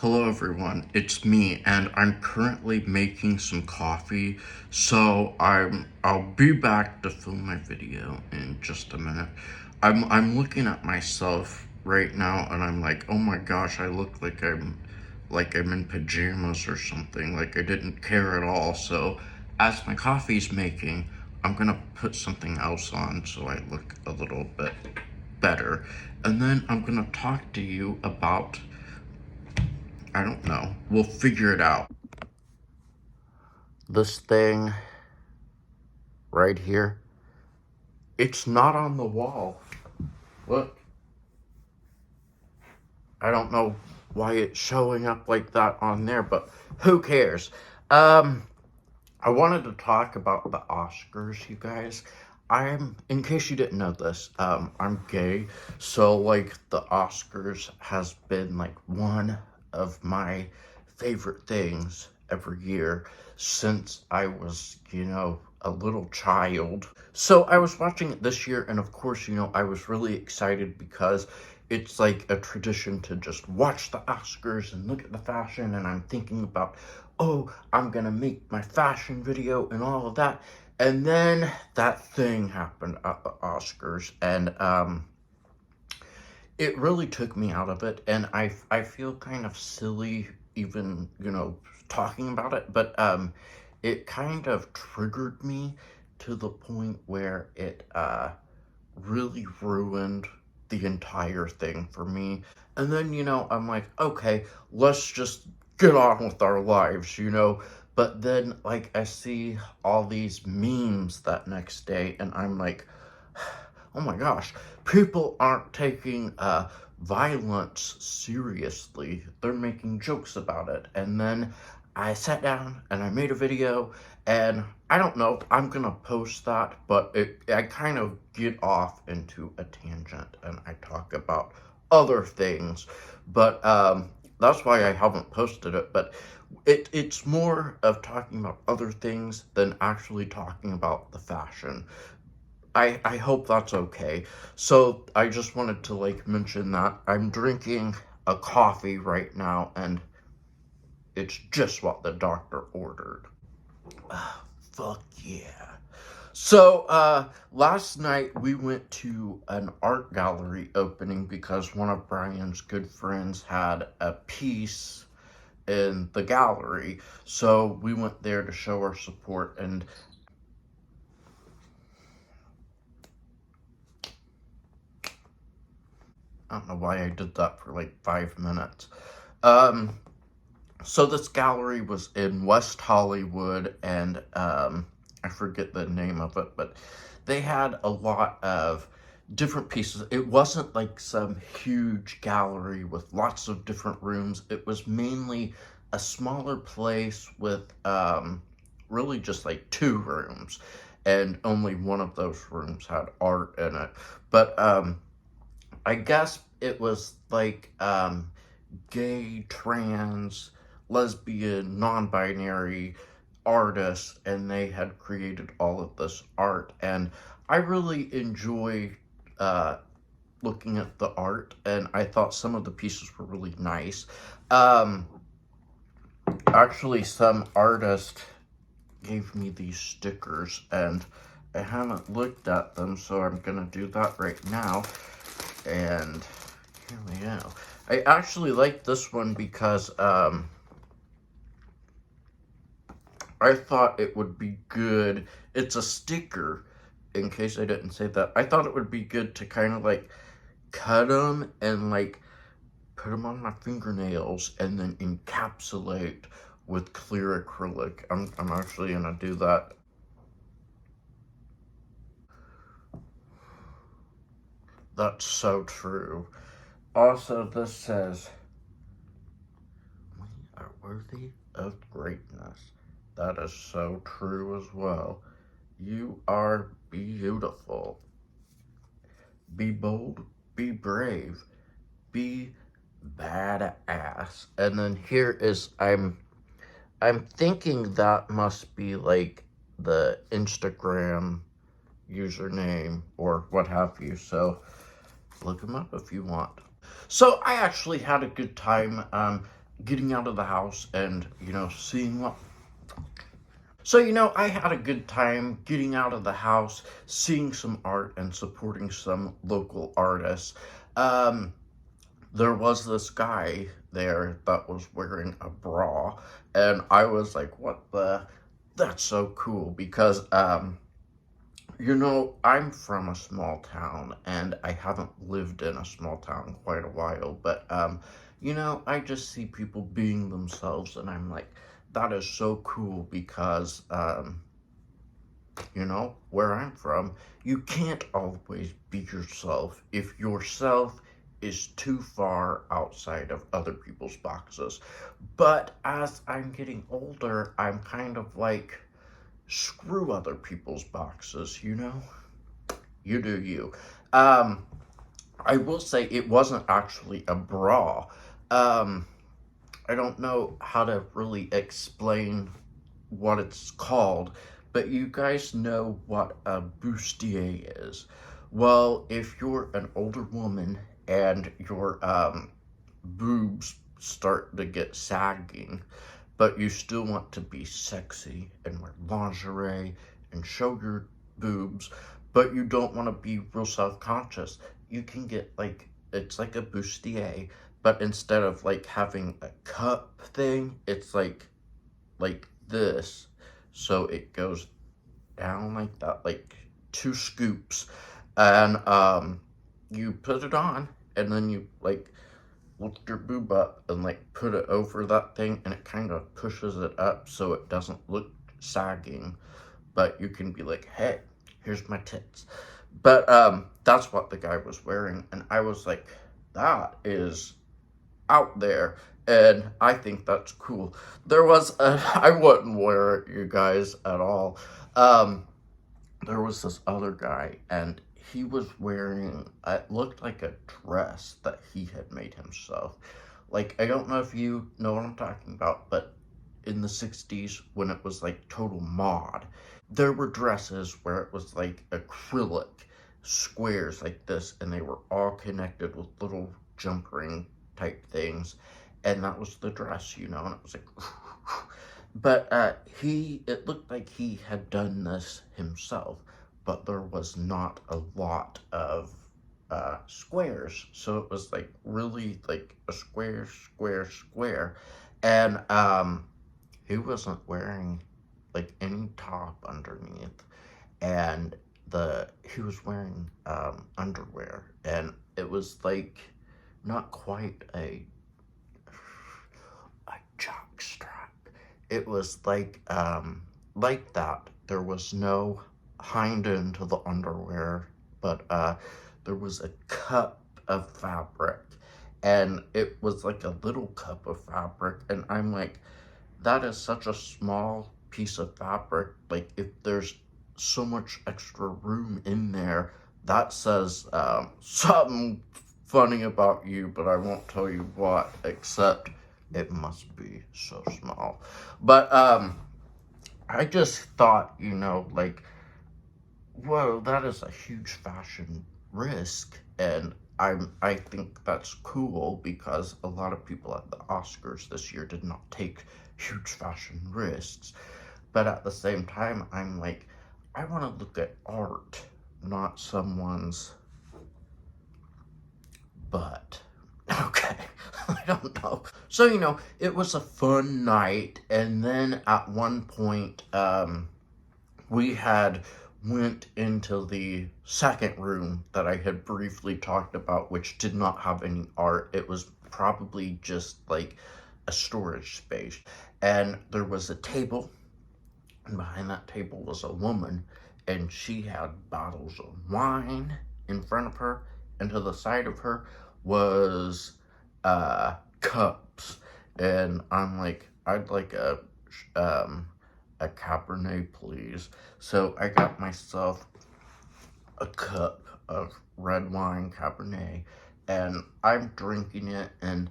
Hello everyone, it's me and I'm currently making some coffee, so I'll be back to film my video in just a minute. I'm looking at myself right now and I'm like, oh my gosh, I look like I'm in pajamas or something, like I didn't care at all. So as my coffee's making, I'm gonna put something else on so I look a little bit better. And then I'm gonna talk to you about, I don't know. We'll figure it out. This thing right here, it's not on the wall. Look. I don't know why it's showing up like that on there, but who cares? I wanted to talk about the Oscars, you guys. In case you didn't know this, I'm gay, so, like, the Oscars has been, like, one of my favorite things every year since I was, a little child. So I was watching it this year, and of course, I was really excited because it's like a tradition to just watch the Oscars and look at the fashion, and I'm thinking about, oh, I'm gonna make my fashion video and all of that. And then that thing happened at the Oscars, and it really took me out of it, and I feel kind of silly even, talking about it, but it kind of triggered me to the point where it really ruined the entire thing for me. And then, I'm like, okay, let's just get on with our lives. But then, like, I see all these memes that next day, and I'm like, oh my gosh, people aren't taking violence seriously. They're making jokes about it. And then I sat down and I made a video, and I don't know, I'm gonna post that, but I kind of get off into a tangent and I talk about other things, but that's why I haven't posted it. But it's more of talking about other things than actually talking about the fashion. I hope that's okay. So I just wanted to, like, mention that I'm drinking a coffee right now, and it's just what the doctor ordered. Fuck yeah. So, last night we went to an art gallery opening because one of Brian's good friends had a piece in the gallery. So we went there to show our support, and I don't know why I did that for like 5 minutes. So this gallery was in West Hollywood, and I forget the name of it, but they had a lot of different pieces. It wasn't like some huge gallery with lots of different rooms. It was mainly a smaller place with really just like 2 rooms, and only one of those rooms had art in it. But I guess it was like gay, trans, lesbian, non-binary artists, and they had created all of this art. And I really enjoy looking at the art, and I thought some of the pieces were really nice. Actually, some artist gave me these stickers, and I haven't looked at them, so I'm gonna do that right now. And here we go. I actually like this one because I thought it would be good. It's a sticker, in case I didn't say that. I thought it would be good to kind of like cut them and like put them on my fingernails and then encapsulate with clear acrylic. I'm actually gonna do that. That's so true. Also, this says, we are worthy of greatness. That is so true as well. You are beautiful. Be bold, be brave, be badass. And then here is, I'm thinking that must be like the Instagram username or what have you. So look them up if you want. So I actually had a good time. getting out of the house and, seeing what. So, I had a good time getting out of the house, seeing some art, and supporting some local artists. Um, there was this guy there that was wearing a bra, and I was like, what the? That's so cool because, I'm from a small town and I haven't lived in a small town quite a while, but, I just see people being themselves and I'm like, that is so cool because, where I'm from, you can't always be yourself if yourself is too far outside of other people's boxes. But as I'm getting older, I'm kind of like, screw other people's boxes. You do you. Um, I will say it wasn't actually a bra. Um, I don't know how to really explain what it's called, but you guys know what a bustier is. Well, if you're an older woman and your boobs start to get sagging, but you still want to be sexy and wear lingerie and show your boobs, but you don't want to be real self-conscious, you can get like, it's like a bustier, but instead of like having a cup thing, it's like this. So it goes down like that, like 2 scoops, and you put it on, and then you like lift your boob up and like put it over that thing, and it kind of pushes it up so it doesn't look sagging, but you can be like, hey, here's my tits. But that's what the guy was wearing, and I was like, that is out there, and I think that's cool. There was a, I wouldn't wear it, you guys, at all. Um, there was this other guy, and he was wearing, it looked like a dress that he had made himself. Like, I don't know if you know what I'm talking about, but in the 60s, when it was like total mod, there were dresses where it was like acrylic squares like this, and they were all connected with little jump ring type things, and that was the dress, and it was like, but it looked like he had done this himself, but there was not a lot of squares, so it was like really like a square, square, square, and he wasn't wearing like any top underneath, and he was wearing underwear, and it was like not quite a jock strap. It was like that. There was no hind end to the underwear, but there was a cup of fabric, and it was like a little cup of fabric, and I'm like, that is such a small piece of fabric. Like, if there's so much extra room in there, that says something funny about you, but I won't tell you what, except it must be so small. But I just thought, like, whoa, that is a huge fashion risk, and I think that's cool because a lot of people at the Oscars this year did not take huge fashion risks. But at the same time, I'm like, I want to look at art, not someone's butt. Okay, I don't know. So, it was a fun night, and then at one point, we had went into the second room that I had briefly talked about, which did not have any art. It was probably just like a storage space. And there was a table, and behind that table was a woman, and she had bottles of wine in front of her, and to the side of her was cups. And I'm like, I'd like a Cabernet, please. So I got myself a cup of red wine Cabernet, and I'm drinking it, and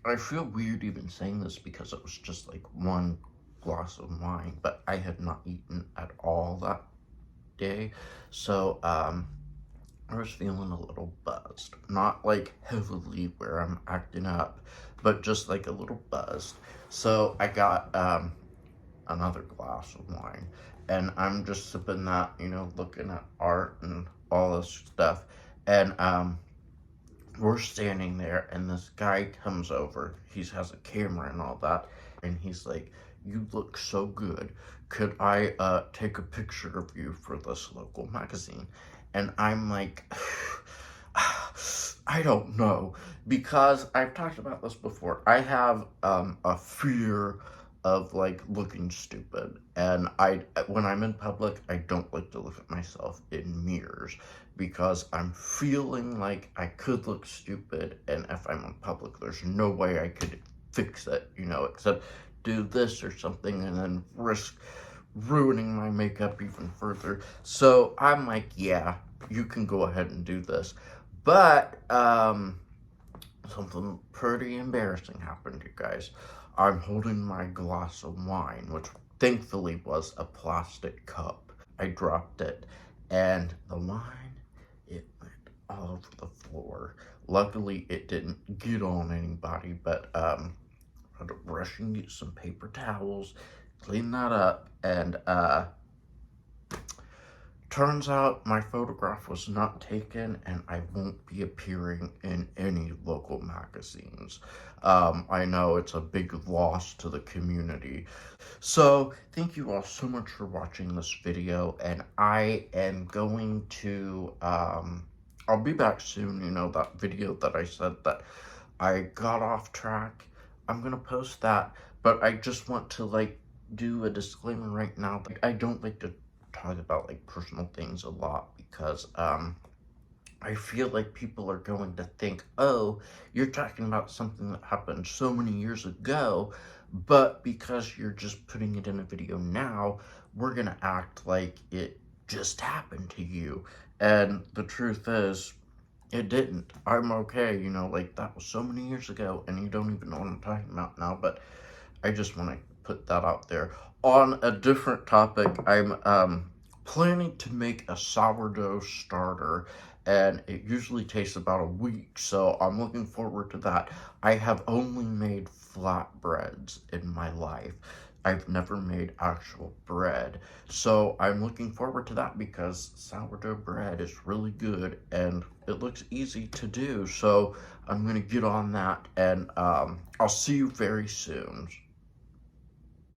I feel weird even saying this because it was just like one glass of wine, but I had not eaten at all that day, so I was feeling a little buzzed. Not like heavily where I'm acting up, but just like a little buzzed. So I got another glass of wine, and I'm just sipping that, looking at art and all this stuff. And we're standing there, and this guy comes over. He has a camera and all that, and he's like, "You look so good. Could I take a picture of you for this local magazine?" And I'm like, I don't know, because I've talked about this before. I have a fear of like looking stupid, and when I'm in public, I don't like to look at myself in mirrors because I'm feeling like I could look stupid, and if I'm in public, there's no way I could fix it, except do this or something and then risk ruining my makeup even further. So I'm like, yeah, you can go ahead and do this. But something pretty embarrassing happened, you guys. I'm holding my glass of wine, which thankfully was a plastic cup. I dropped it, and the wine, it went all over the floor. Luckily, it didn't get on anybody, but I had to rush and get some paper towels, clean that up, and turns out my photograph was not taken, and I won't be appearing in any local magazines. I know it's a big loss to the community. So thank you all so much for watching this video, and I am going to, I'll be back soon. That video that I said that I got off track, I'm gonna post that, but I just want to like do a disclaimer right now. Like, I don't like to talk about like personal things a lot because I feel like people are going to think, oh, you're talking about something that happened so many years ago, but because you're just putting it in a video now, we're gonna act like it just happened to you. And the truth is, it didn't. I'm okay, like that was so many years ago, and you don't even know what I'm talking about now, but I just want to put that out there. On a different topic, I'm planning to make a sourdough starter, and it usually takes about a week, so I'm looking forward to that. I have only made flatbreads in my life. I've never made actual bread, so I'm looking forward to that because sourdough bread is really good and it looks easy to do. So I'm gonna get on that, and I'll see you very soon.